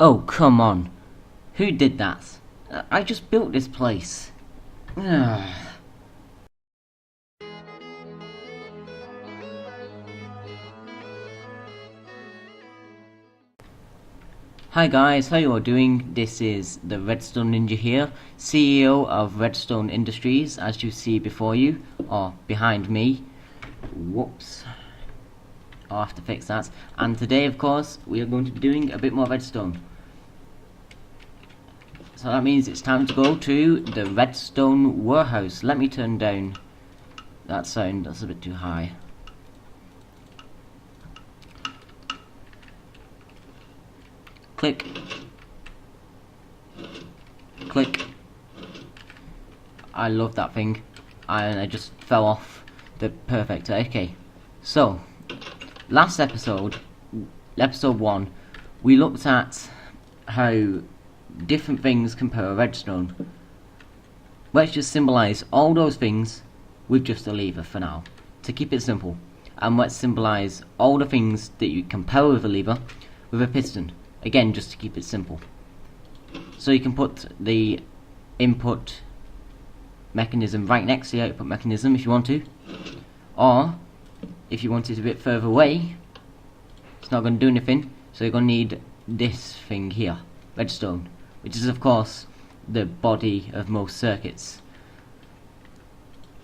Oh, come on. Who did that? I just built this place. Ugh. Hi guys, how you all doing? This is the Redstone Ninja here, CEO of Redstone Industries, as you see before you, or behind me. Whoops. I'll have to fix that. And today, of course, we are going to be doing a bit more redstone. So that means it's time to go to the redstone warehouse. Let me turn down that sound, that's a bit too high. Click. Click. I love that thing. And I just fell off the perfect. Okay. So, last episode, episode 1, we looked at how different things compare redstone. Let's just symbolise all those things with just a lever for now, to keep it simple. And let's symbolise all the things that you compare with a lever with a piston. Again, just to keep it simple. So you can put the input mechanism right next to the output mechanism if you want to. Or, if you want it a bit further away, it's not going to do anything, so you're going to need this thing here, redstone, which is of course the body of most circuits.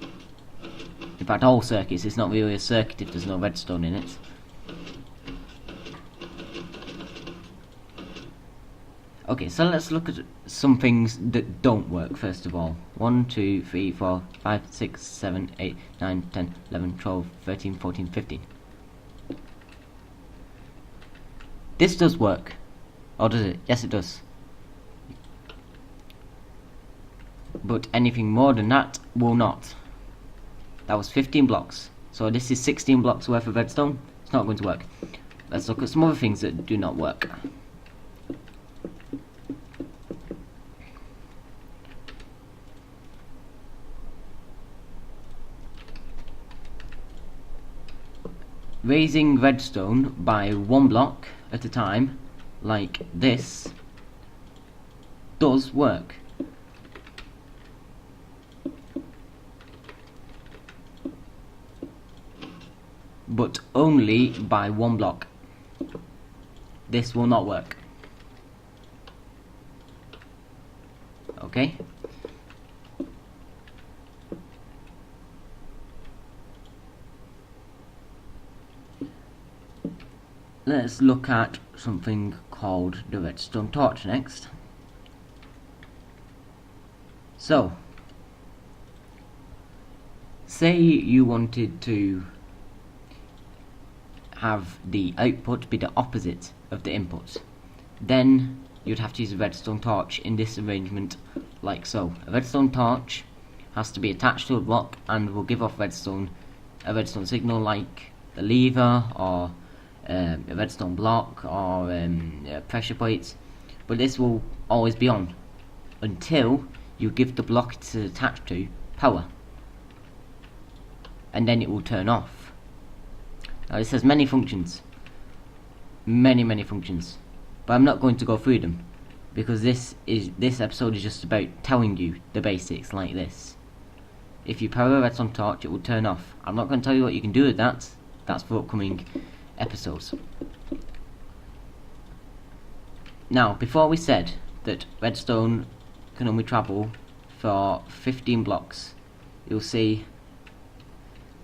In fact, all circuits. It's not really a circuit if there's no redstone in it. Okay, so let's look at some things that don't work first of all. 1, 2, 3, 4, 5, 6, 7, 8, 9, 10, 11, 12, 13, 14, 15. This does work. Or does it? Yes, it does. But anything more than that will not. That was 15 blocks. So this is 16 blocks worth of redstone. It's not going to work. Let's look at some other things that do not work. Raising redstone by 1 block at a time, like this, does work. But only by 1 block. This will not work. Okay? Let's look at something called the redstone torch next. So, say you wanted to have the output be the opposite of the input, then you'd have to use a redstone torch in this arrangement, like so. A redstone torch has to be attached to a block and will give off a redstone signal like the lever or a redstone block or pressure plates, but this will always be on until you give the block it's attached to power, and then it will turn off. Now this has many functions, many functions, but I'm not going to go through them because this episode is just about telling you the basics like this. If you power a redstone torch, it will turn off. I'm not going to tell you what you can do with that. That's for upcoming episodes. Now, before we said that redstone can only travel for 15 blocks, you'll see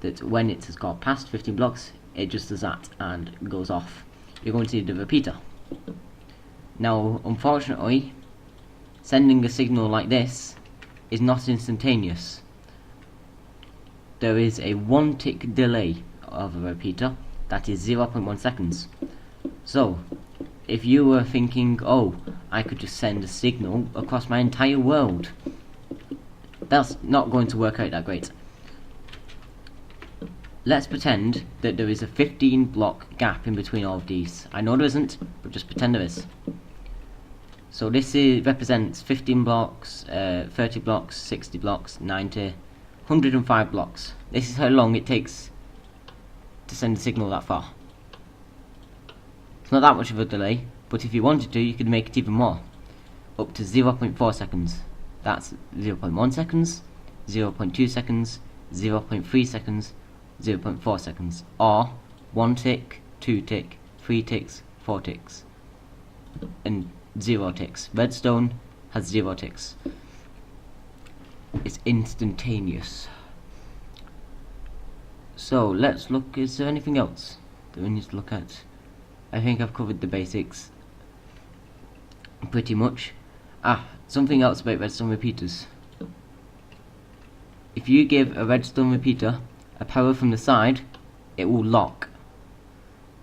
that when it has got past 15 blocks, it just does that and goes off. You're going to need a repeater. Now, unfortunately, sending a signal like this is not instantaneous. There is a 1 tick delay of a repeater. That is 0.1 seconds. So, if you were thinking, oh, I could just send a signal across my entire world, that's not going to work out that great. Let's pretend that there is a 15 block gap in between all of these. I know there isn't, but just pretend there is. So this represents 15 blocks, 30 blocks, 60 blocks, 90, 105 blocks. This is how long it takes to send a signal that far. It's not that much of a delay, But if you wanted to, you could make it even more, up to 0.4 seconds. That's 0.1 seconds, 0.2 seconds, 0.3 seconds, 0.4 seconds, or 1 tick, 2 tick, 3 ticks, 4 ticks, and 0 ticks. Redstone has 0 ticks. It's instantaneous. So let's look. Is there anything else that we need to look at? I think I've covered the basics pretty much. Something else about redstone repeaters. If you give a redstone repeater a power from the side, it will lock,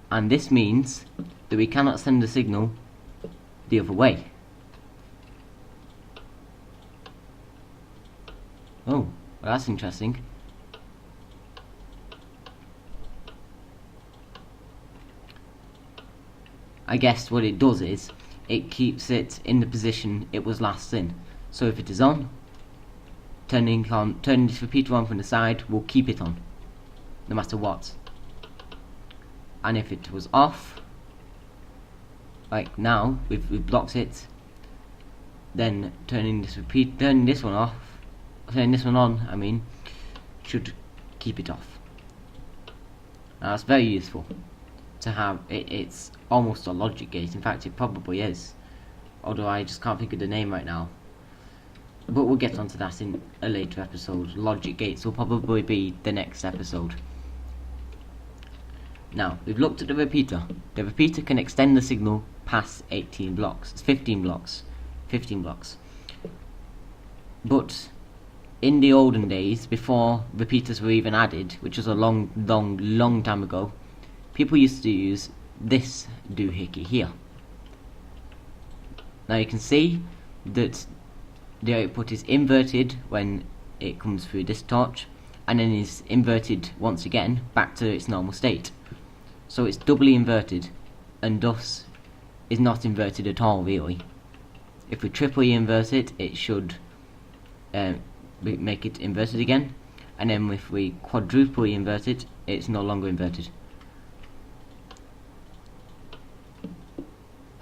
and this means that we cannot send the signal the other way. Oh, well, that's interesting. I guess what it does is it keeps it in the position it was last in. So if it is on, turning this repeater on from the side will keep it on, no matter what. And if it was off, like now, we've blocked it, then turning this one on, I mean, should keep it off. Now that's very useful to have. It's almost a logic gate. In fact, it probably is, although I just can't think of the name right now. But we'll get onto that in a later episode. Logic gates will probably be the next episode. Now, we've looked at the repeater. The repeater can extend the signal past 18 blocks. It's 15 blocks. 15 blocks. But in the olden days, before repeaters were even added, which was a long time ago, people used to use this doohickey here. Now you can see that the output is inverted when it comes through this torch, and then is inverted once again back to its normal state. So it's doubly inverted, and thus is not inverted at all, really. If we triply invert it, it should make it inverted again, and then if we quadruply invert it, it's no longer inverted.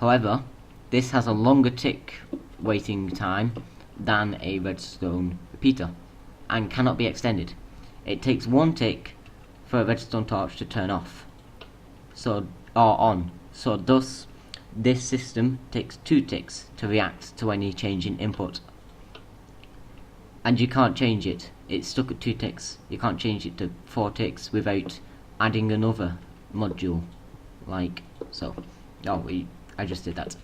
However, this has a longer tick waiting time than a redstone repeater, and cannot be extended. It takes 1 tick for a redstone torch to turn off, or on. So thus, this system takes 2 ticks to react to any change in input. And you can't change it. It's stuck at 2 ticks. You can't change it to 4 ticks without adding another module, like so. I just did that.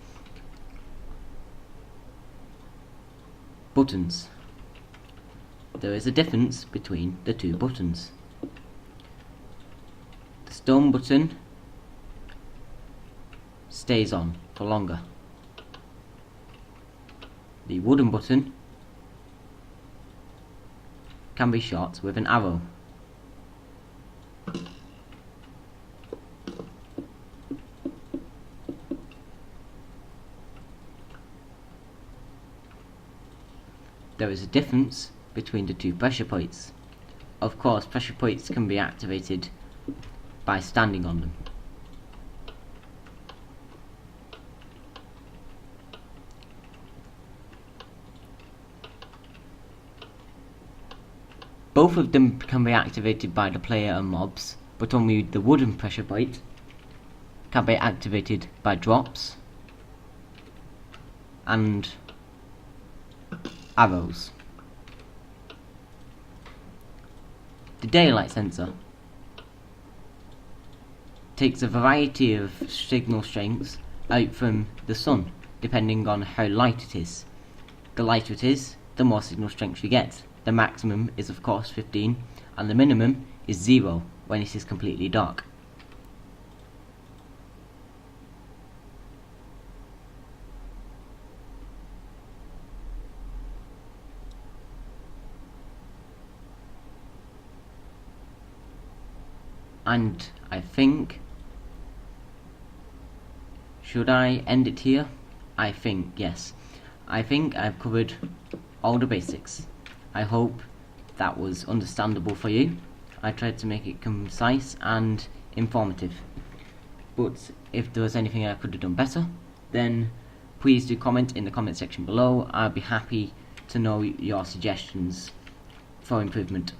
Buttons. There is a difference between the 2 buttons. The stone button stays on for longer. The wooden button can be shot with an arrow. There is a difference between the 2 pressure plates. Of course, pressure plates can be activated by standing on them. Both of them can be activated by the player and mobs, but only the wooden pressure plate can be activated by drops and arrows. The daylight sensor takes a variety of signal strengths out from the sun, depending on how light it is. The lighter it is, the more signal strength you get. The maximum is of course 15, and the minimum is 0 when it is completely dark. And I think, should I end it here? I think, yes. I think I've covered all the basics. I hope that was understandable for you. I tried to make it concise and informative. But if there was anything I could have done better, then please do comment in the comment section below. I'll be happy to know your suggestions for improvement.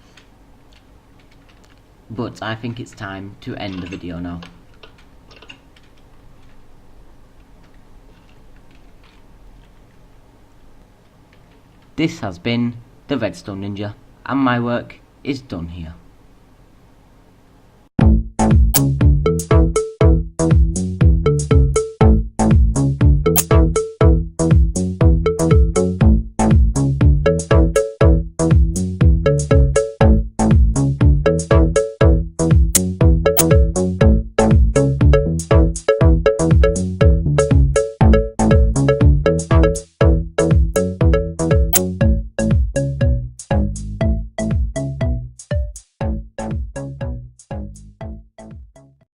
But I think it's time to end the video now. This has been the Redstone Ninja, and my work is done here.